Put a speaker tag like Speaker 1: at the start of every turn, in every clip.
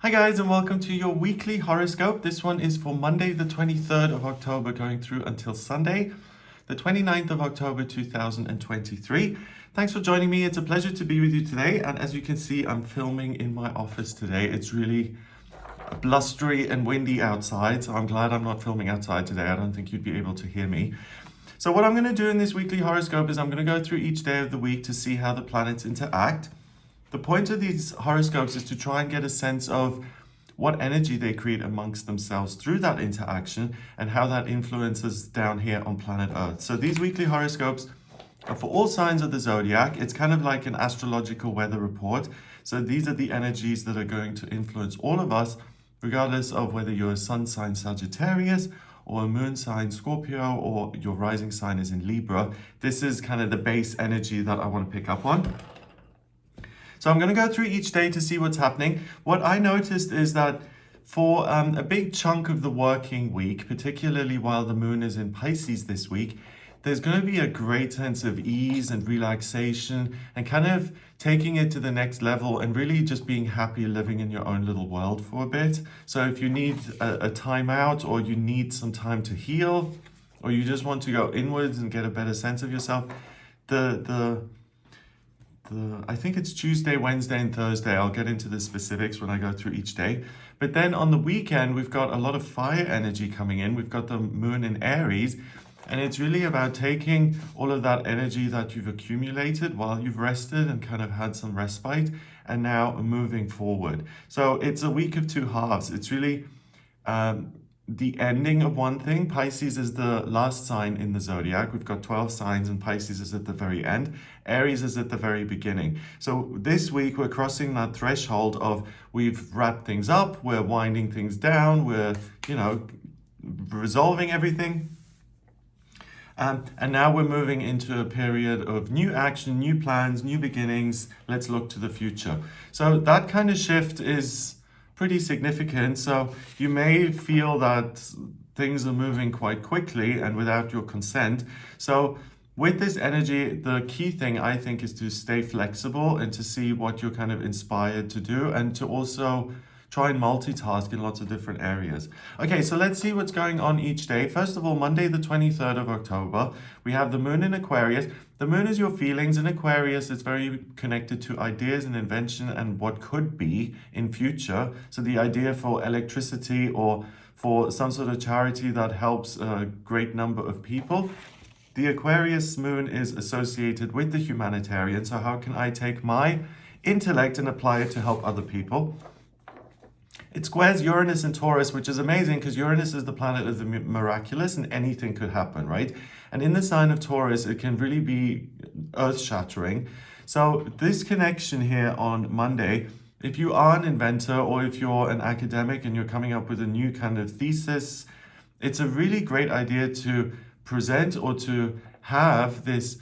Speaker 1: Hi guys, and welcome to your weekly horoscope. This one is for Monday the 23rd of October going through until Sunday the 29th of October 2023. Thanks for joining me. It's a pleasure to be with you today, and as you can see, I'm filming in my office today. It's really blustery and windy outside, so I'm glad I'm not filming outside today. I don't think you'd be able to hear me. So what I'm going to do in this weekly horoscope is I'm going to go through each day of the week to see how the planets interact. The point of these horoscopes is to try and get a sense of what energy they create amongst themselves through that interaction and how that influences down here on planet Earth. So these weekly horoscopes are for all signs of the zodiac. It's kind of like an astrological weather report. So these are the energies that are going to influence all of us, regardless of whether you're a sun sign Sagittarius or a moon sign Scorpio or your rising sign is in Libra. This is kind of the base energy that I want to pick up on. So I'm going to go through each day to see what's happening. What I noticed is that for a big chunk of the working week, particularly while the moon is in Pisces this week, there's going to be a great sense of ease and relaxation and kind of taking it to the next level and really just being happy living in your own little world for a bit. So if you need a time out, or you need some time to heal, or you just want to go inwards and get a better sense of yourself, I think it's Tuesday, Wednesday, and Thursday. I'll get into the specifics when I go through each day. But then on the weekend, we've got a lot of fire energy coming in. We've got the moon in Aries, and it's really about taking all of that energy that you've accumulated while you've rested and kind of had some respite, and now moving forward. So it's a week of two halves. It's really the ending of one thing. Pisces is the last sign in the zodiac. We've got 12 signs, and Pisces is at the very end. Aries is at the very beginning. So this week we're crossing that threshold of we've wrapped things up, we're winding things down, we're, resolving everything. And now we're moving into a period of new action, new plans, new beginnings. Let's look to the future. So that kind of shift is pretty significant. So you may feel that things are moving quite quickly and without your consent. So with this energy, the key thing I think is to stay flexible and to see what you're kind of inspired to do, and to also try and multitask in lots of different areas. Okay, so let's see what's going on each day. First of all, Monday the 23rd of October, we have the moon in Aquarius. The moon is your feelings. In Aquarius, it's very connected to ideas and invention and what could be in future. So the idea for electricity or for some sort of charity that helps a great number of people. The Aquarius moon is associated with the humanitarian. So how can I take my intellect and apply it to help other people? It squares Uranus and Taurus, which is amazing because Uranus is the planet of the miraculous and anything could happen, right? And in the sign of Taurus, it can really be earth-shattering. So this connection here on Monday, if you are an inventor or if you're an academic and you're coming up with a new kind of thesis, it's a really great idea to present or to have this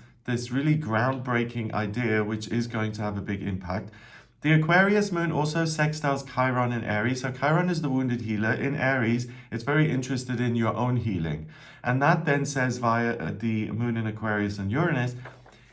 Speaker 1: really groundbreaking idea, which is going to have a big impact. The Aquarius moon also sextiles Chiron in Aries. So Chiron is the wounded healer. In Aries, it's very interested in your own healing. And that then says via the moon in Aquarius and Uranus,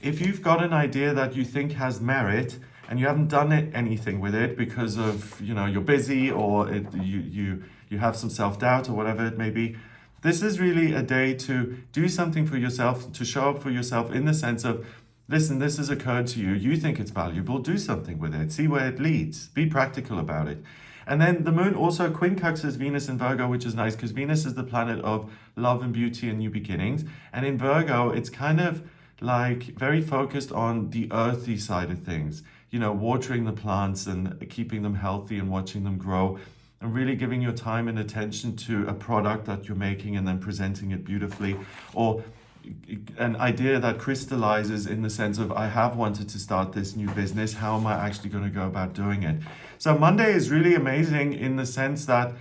Speaker 1: if you've got an idea that you think has merit and you haven't done anything with it because of, you're busy, or you have some self-doubt or whatever it may be, this is really a day to do something for yourself, to show up for yourself in the sense of, listen, this has occurred to you. You think it's valuable. Do something with it. See where it leads. Be practical about it. And then the moon also quincunxes Venus in Virgo, which is nice because Venus is the planet of love and beauty and new beginnings. And in Virgo, it's kind of like very focused on the earthy side of things. Watering the plants and keeping them healthy and watching them grow, and really giving your time and attention to a product that you're making and then presenting it beautifully, or an idea that crystallizes in the sense of, I have wanted to start this new business. How am I actually going to go about doing it? So Monday is really amazing in the sense that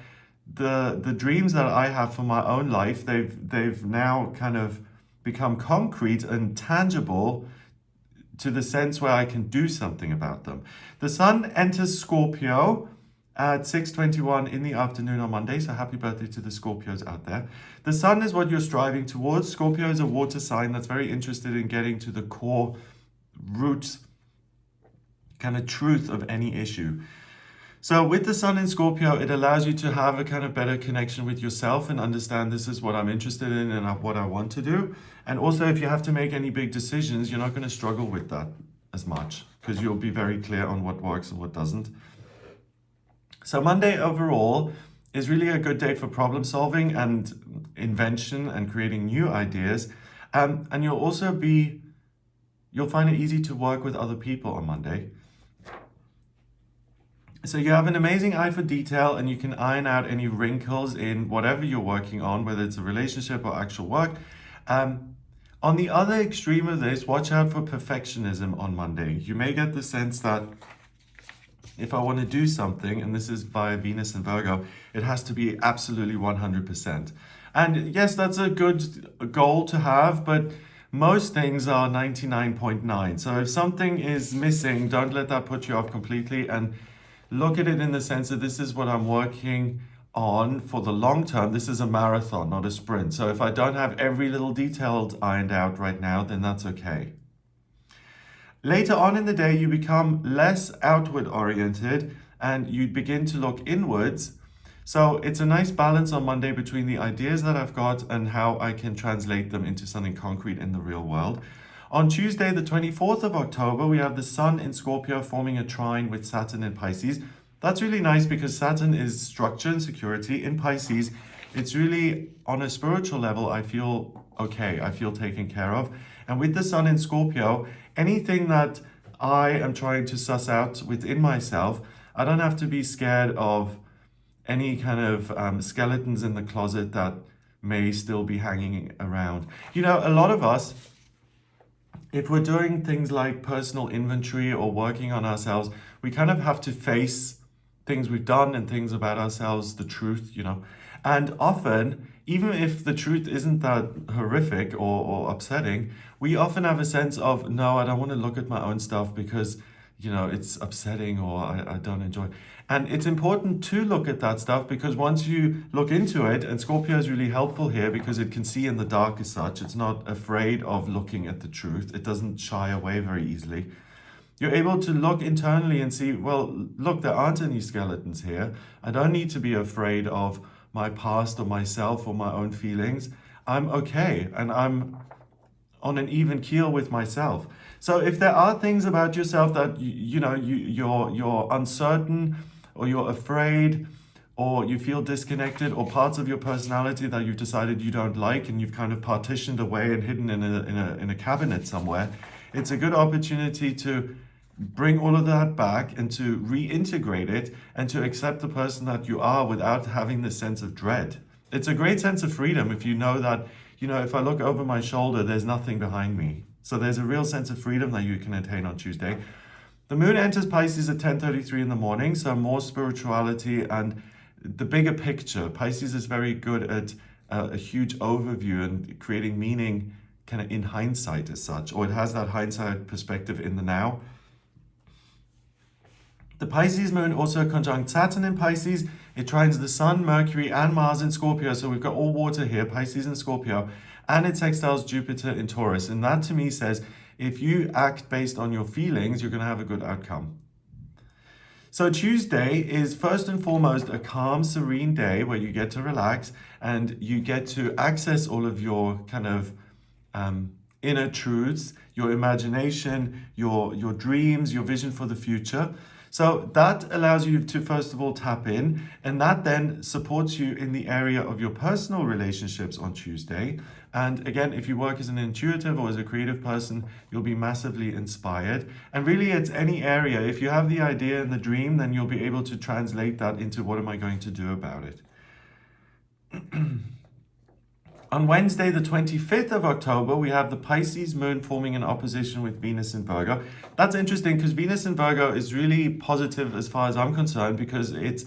Speaker 1: the dreams that I have for my own life, they've now kind of become concrete and tangible to the sense where I can do something about them. The sun enters Scorpio at 6:21 in the afternoon on Monday. So happy birthday to the Scorpios out there. The sun is what you're striving towards. Scorpio is a water sign that's very interested in getting to the core roots, kind of truth of any issue. So with the sun in Scorpio, it allows you to have a kind of better connection with yourself and understand this is what I'm interested in and what I want to do. And also, if you have to make any big decisions, you're not going to struggle with that as much because you'll be very clear on what works and what doesn't. So Monday overall is really a good day for problem solving and invention and creating new ideas. And you'll find it easy to work with other people on Monday. So you have an amazing eye for detail and you can iron out any wrinkles in whatever you're working on, whether it's a relationship or actual work. On the other extreme of this, watch out for perfectionism on Monday. You may get the sense that if I want to do something, and this is via Venus and Virgo, it has to be absolutely 100%. And yes, that's a good goal to have, but most things are 99.9. So if something is missing, don't let that put you off completely, and look at it in the sense that this is what I'm working on for the long term. This is a marathon, not a sprint. So if I don't have every little detail ironed out right now, then that's okay. Later on in the day, you become less outward oriented and you begin to look inwards. So it's a nice balance on Monday between the ideas that I've got and how I can translate them into something concrete in the real world. On Tuesday, the 24th of October, we have the Sun in Scorpio forming a trine with Saturn in Pisces. That's really nice because Saturn is structure and security. In Pisces, it's really on a spiritual level, I feel okay, I feel taken care of. And with the Sun in Scorpio, anything that I am trying to suss out within myself, I don't have to be scared of any kind of skeletons in the closet that may still be hanging around. You know, a lot of us, if we're doing things like personal inventory or working on ourselves, we kind of have to face things we've done and things about ourselves, the truth, you know. And often, even if the truth isn't that horrific or upsetting, we often have a sense of, no, I don't want to look at my own stuff because, you know, it's upsetting or I don't enjoy it. And it's important to look at that stuff because once you look into it, and Scorpio is really helpful here because it can see in the dark as such, it's not afraid of looking at the truth. It doesn't shy away very easily. You're able to look internally and see, well, look, there aren't any skeletons here. I don't need to be afraid of my past or myself or my own feelings. I'm okay and I'm on an even keel with myself. So if there are things about yourself that you're uncertain or you're afraid or you feel disconnected or parts of your personality that you've decided you don't like and you've kind of partitioned away and hidden in a cabinet somewhere, it's a good opportunity to bring all of that back and to reintegrate it and to accept the person that you are without having this sense of dread. It's a great sense of freedom if you know that, you know, if I look over my shoulder, there's nothing behind me. So there's a real sense of freedom that you can attain on Tuesday. The moon enters Pisces at 10:33 in the morning, so more spirituality and the bigger picture. Pisces is very good at a huge overview and creating meaning kind of in hindsight as such, or it has that hindsight perspective in the now. The Pisces moon also conjunct Saturn in Pisces. It trines the Sun, Mercury, and Mars in Scorpio. So we've got all water here, Pisces and Scorpio, and it sextiles Jupiter in Taurus. And that to me says, if you act based on your feelings, you're going to have a good outcome. So Tuesday is first and foremost a calm, serene day where you get to relax and you get to access all of your kind of inner truths, your imagination, your dreams, your vision for the future. So that allows you to first of all tap in, and that then supports you in the area of your personal relationships on Tuesday. And again, if you work as an intuitive or as a creative person, you'll be massively inspired. And really it's any area. If you have the idea and the dream, then you'll be able to translate that into what am I going to do about it. On Wednesday, the 25th of October, we have the Pisces moon forming an opposition with Venus in Virgo. That's interesting because Venus in Virgo is really positive as far as I'm concerned because it's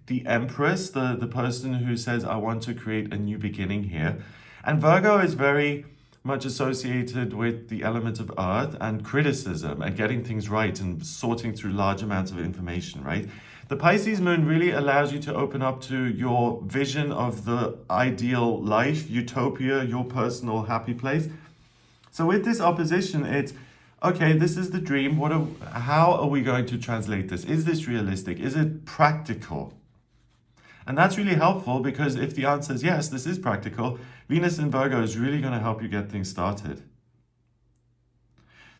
Speaker 1: the Empress, the person who says, I want to create a new beginning here. And Virgo is very much associated with the element of earth and criticism and getting things right and sorting through large amounts of information, right? The Pisces moon really allows you to open up to your vision of the ideal life, utopia, your personal happy place. So with this opposition, it's okay, this is the dream. How are we going to translate this? Is this realistic? Is it practical? And that's really helpful because if the answer is yes, this is practical, Venus in Virgo is really going to help you get things started.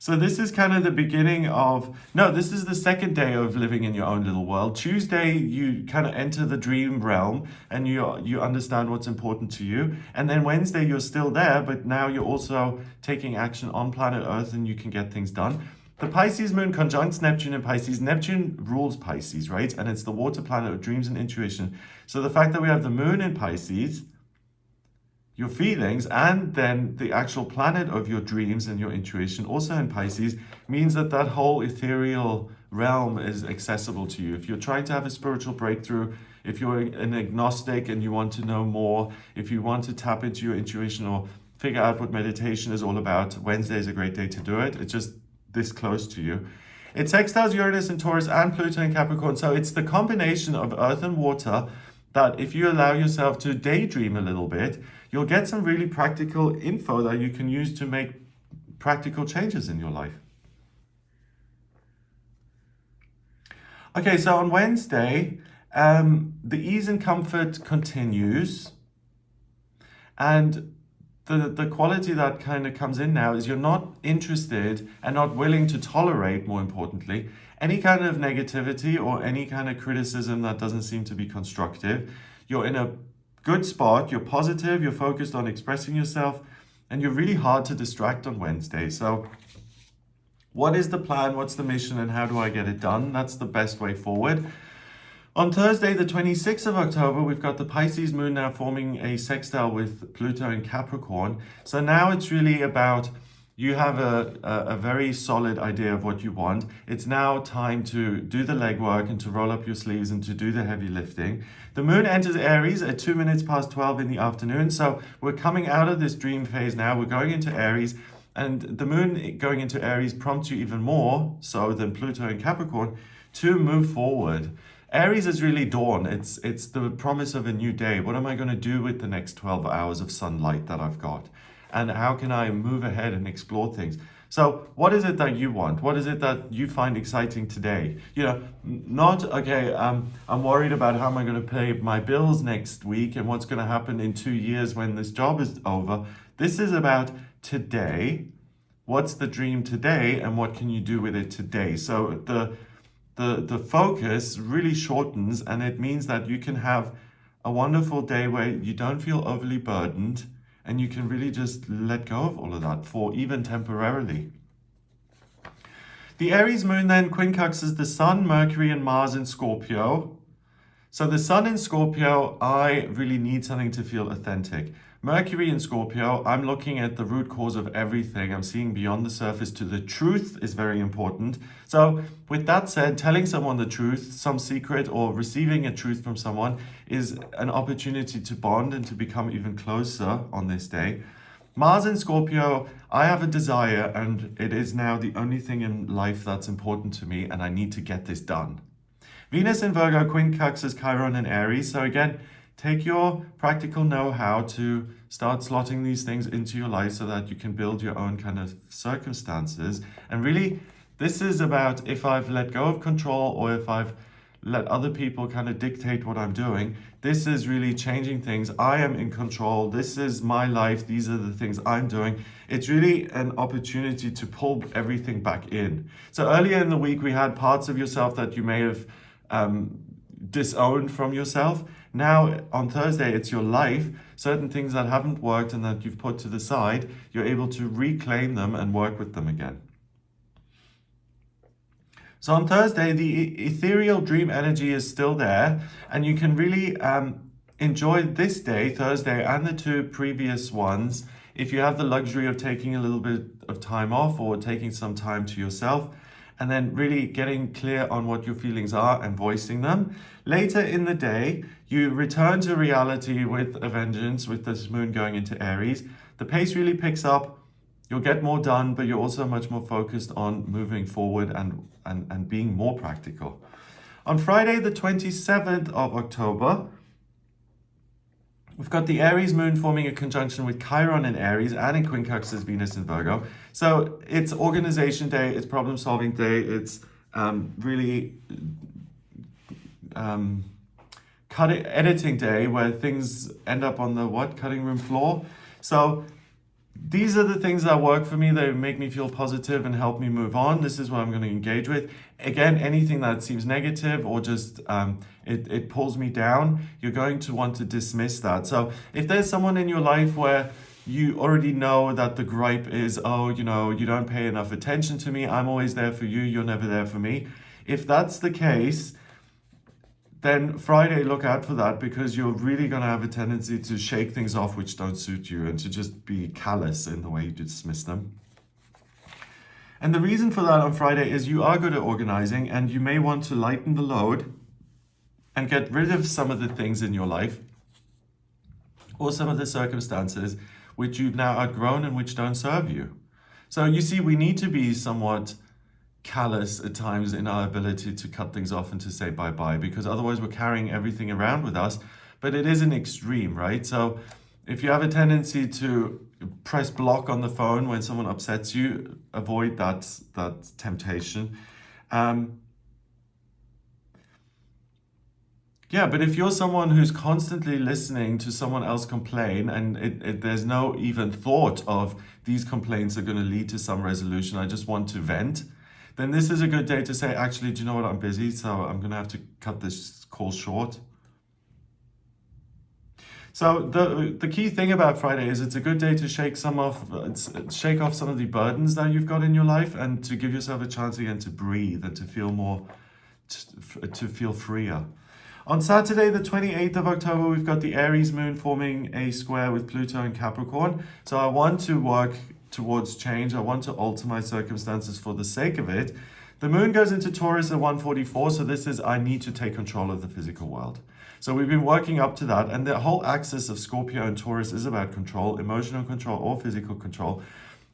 Speaker 1: So this is kind of the beginning of, no, this is the second day of living in your own little world. Tuesday, you kind of enter the dream realm and you understand what's important to you. And then Wednesday, you're still there, but now you're also taking action on planet Earth and you can get things done. The Pisces moon conjuncts Neptune in Pisces. Neptune rules Pisces, right? And it's the water planet of dreams and intuition. So the fact that we have the moon in Pisces, your feelings, and then the actual planet of your dreams and your intuition also in Pisces means that that whole ethereal realm is accessible to you. If you're trying to have a spiritual breakthrough, if you're an agnostic and you want to know more, if you want to tap into your intuition or figure out what meditation is all about, Wednesday is a great day to do it. It's just this close to you. It sextiles Uranus and Taurus and Pluto in Capricorn. So it's the combination of earth and water that if you allow yourself to daydream a little bit, you'll get some really practical info that you can use to make practical changes in your life. Okay, so on Wednesday, the ease and comfort continues. And the quality that kind of comes in now is you're not interested and not willing to tolerate, more importantly, any kind of negativity or any kind of criticism that doesn't seem to be constructive. You're in a good spot, you're positive, you're focused on expressing yourself, and you're really hard to distract on Wednesday. So what is the plan? What's the mission? And how do I get it done? That's the best way forward. On Thursday, the 26th of October, we've got the Pisces moon now forming a sextile with Pluto in Capricorn. So now it's really about, you have a very solid idea of what you want. It's now time to do the legwork and to roll up your sleeves and to do the heavy lifting. The moon enters Aries at 2 minutes past 12 in the afternoon. So we're coming out of this dream phase now. We're going into Aries. And the moon going into Aries prompts you even more so than Pluto in Capricorn to move forward. Aries is really dawn. It's the promise of a new day. What am I going to do with the next 12 hours of sunlight that I've got? And how can I move ahead and explore things? So what is it that you want? What is it that you find exciting today? You know, not, okay, I'm worried about how am I going to pay my bills next week and what's going to happen in 2 years when this job is over. This is about today. What's the dream today and what can you do with it today? So the focus really shortens, and it means that you can have a wonderful day where you don't feel overly burdened and you can really just let go of all of that for even temporarily. The Aries moon then quincunxes the Sun, Mercury, and Mars in Scorpio. So the Sun in Scorpio, I really need something to feel authentic. Mercury in Scorpio, I'm looking at the root cause of everything. I'm seeing beyond the surface to the truth is very important. So with that said, telling someone the truth, some secret, or receiving a truth from someone is an opportunity to bond and to become even closer on this day. Mars in Scorpio, I have a desire and it is now the only thing in life that's important to me and I need to get this done. Venus in Virgo quincunxes Chiron in Aries. So again, take your practical know-how to start slotting these things into your life so that you can build your own kind of circumstances. And really, this is about if I've let go of control or if I've let other people kind of dictate what I'm doing. This is really changing things. I am in control. This is my life. These are the things I'm doing. It's really an opportunity to pull everything back in. So earlier in the week, we had parts of yourself that you may have disowned from yourself. Now on Thursday, it's your life. Certain things that haven't worked and that you've put to the side, you're able to reclaim them and work with them again. So on Thursday, the ethereal dream energy is still there, and you can really enjoy this day, Thursday, and the 2 previous ones if you have the luxury of taking a little bit of time off or taking some time to yourself, and then really getting clear on what your feelings are and voicing them. Later in the day, you return to reality with a vengeance with this moon going into Aries. The pace really picks up. You'll get more done, but you're also much more focused on moving forward and being more practical. On Friday, the 27th of October, We've got the Aries moon forming a conjunction with Chiron in Aries and in quincunxes Venus in Virgo. So it's organization day, it's problem solving day, it's really editing day where things end up on the cutting room floor. So these are the things that work for me. They make me feel positive and help me move on. This is what I'm going to engage with. Again, anything that seems negative or just it pulls me down, you're going to want to dismiss that. So if there's someone in your life where you already know that the gripe is, oh, you don't pay enough attention to me, I'm always there for you, you're never there for me. If that's the case, then Friday, look out for that, because you're really going to have a tendency to shake things off which don't suit you and to just be callous in the way you dismiss them. And the reason for that on Friday is you are good at organizing, and you may want to lighten the load and get rid of some of the things in your life or some of the circumstances which you've now outgrown and which don't serve you. So you see, we need to be somewhat callous at times in our ability to cut things off and to say bye-bye, because otherwise we're carrying everything around with us. But it is an extreme, right? So if you have a tendency to press block on the phone when someone upsets you, avoid that temptation. But if you're someone who's constantly listening to someone else complain, and there's no even thought of these complaints are going to lead to some resolution, I just want to vent, then this is a good day to say, actually, do you know what, I'm busy, so I'm going to have to cut this call short. So the key thing about Friday is it's a good day to shake off some of the burdens that you've got in your life, and to give yourself a chance again to breathe and to feel more, to feel freer. On Saturday, the 28th of October, we've got the Aries moon forming a square with Pluto in Capricorn. So I want to work towards change. I want to alter my circumstances for the sake of it. The moon goes into Taurus at 1:44, so this is, I need to take control of the physical world. So we've been working up to that, and the whole axis of Scorpio and Taurus is about control, emotional control or physical control.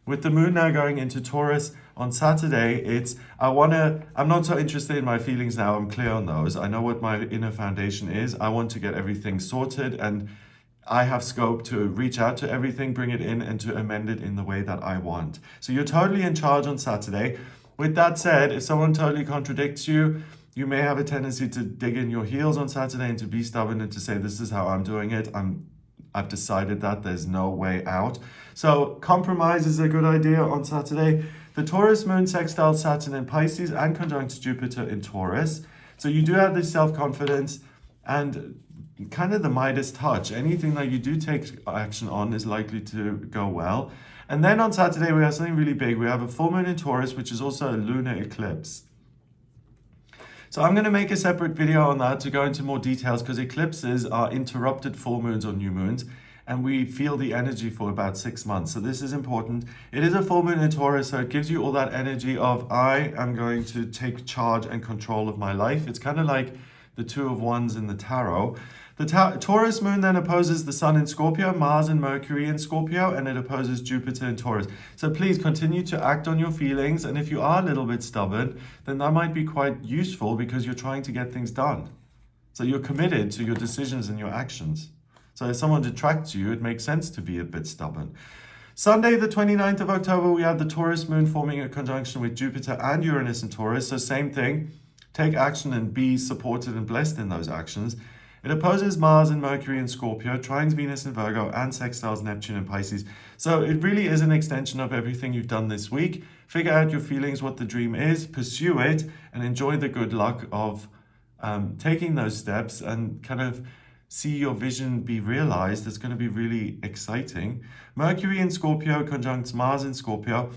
Speaker 1: With the moon now going into Taurus on Saturday, I'm not so interested in my feelings now, I'm clear on those. I know what my inner foundation is. I want to get everything sorted, and I have scope to reach out to everything, bring it in, and to amend it in the way that I want. So you're totally in charge on Saturday. With that said, if someone totally contradicts you, you may have a tendency to dig in your heels on Saturday and to be stubborn and to say, this is how I'm doing it. I've decided that there's no way out. So compromise is a good idea on Saturday. The Taurus moon sextiles Saturn in Pisces and conjuncts Jupiter in Taurus. So you do have this self-confidence and kind of the Midas touch. Anything that you do take action on is likely to go well. And then on Saturday, we have something really big. We have a full moon in Taurus, which is also a lunar eclipse. So I'm going to make a separate video on that to go into more details, because eclipses are interrupted full moons or new moons, and we feel the energy for about 6 months. So this is important. It is a full moon in Taurus, so it gives you all that energy of, I am going to take charge and control of my life. It's kind of like the Two of Wands in the tarot. The Taurus moon then opposes the Sun in Scorpio, Mars and Mercury in Scorpio, and it opposes Jupiter in Taurus. So please continue to act on your feelings, and if you are a little bit stubborn, then that might be quite useful, because you're trying to get things done. So you're committed to your decisions and your actions. So if someone detracts you, it makes sense to be a bit stubborn. Sunday, the 29th of October, we have the Taurus moon forming a conjunction with Jupiter and Uranus in Taurus. So same thing, take action and be supported and blessed in those actions. It opposes Mars and Mercury in Scorpio, trines Venus in Virgo, and sextiles Neptune in Pisces. So it really is an extension of everything you've done this week. Figure out your feelings, what the dream is, pursue it, and enjoy the good luck of taking those steps and kind of see your vision be realized. It's going to be really exciting. Mercury in Scorpio conjuncts Mars in Scorpio.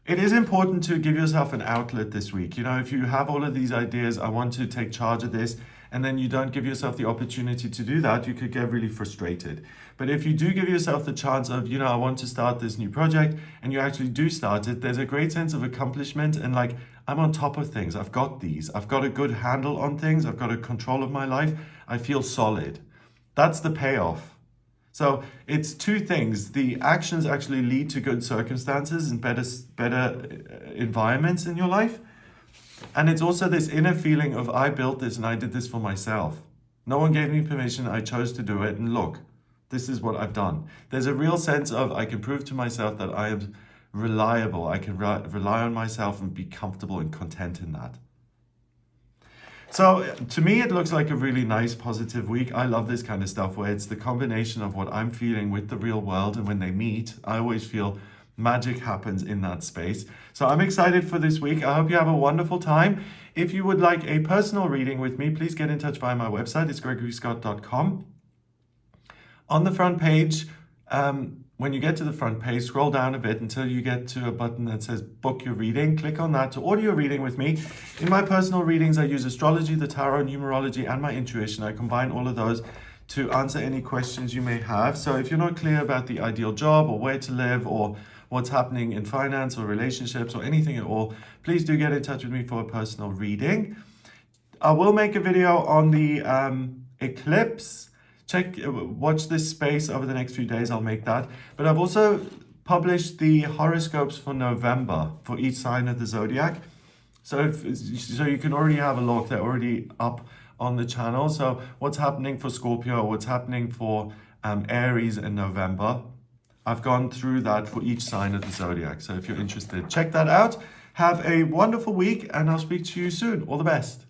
Speaker 1: It is important to give yourself an outlet this week. If you have all of these ideas, I want to take charge of this, and then you don't give yourself the opportunity to do that, you could get really frustrated. But if you do give yourself the chance of, I want to start this new project, and you actually do start it, there's a great sense of accomplishment and like, I'm on top of things. I've got these. I've got a good handle on things. I've got a control of my life. I feel solid. That's the payoff. So it's two things. The actions actually lead to good circumstances and better environments in your life. And it's also this inner feeling of, I built this and I did this for myself. No one gave me permission. I chose to do it. And look, This is what I've done. There's a real sense of I can prove to myself that I am reliable. I can rely on myself and be comfortable and content in that. So to me, it looks like a really nice, positive week. I love this kind of stuff where it's the combination of what I'm feeling with the real world, and when they meet, I always feel magic happens in that space. So I'm excited for this week. I hope you have a wonderful time. If you would like a personal reading with me, please get in touch via my website. It's gregoryscott.com. On the front page, when you get to the front page, scroll down a bit until you get to a button that says book your reading. Click on that to order your reading with me. In my personal readings, I use astrology, the tarot, numerology, and my intuition. I combine all of those to answer any questions you may have. So if you're not clear about the ideal job or where to live or what's happening in finance or relationships or anything at all, please do get in touch with me for a personal reading. I will make a video on the eclipse. Watch this space over the next few days. I'll make that. But I've also published the horoscopes for November for each sign of the zodiac. So you can already have a look. They're already up on the channel. So what's happening for Scorpio, what's happening for Aries in November. I've gone through that for each sign of the zodiac. So if you're interested, check that out. Have a wonderful week, and I'll speak to you soon. All the best.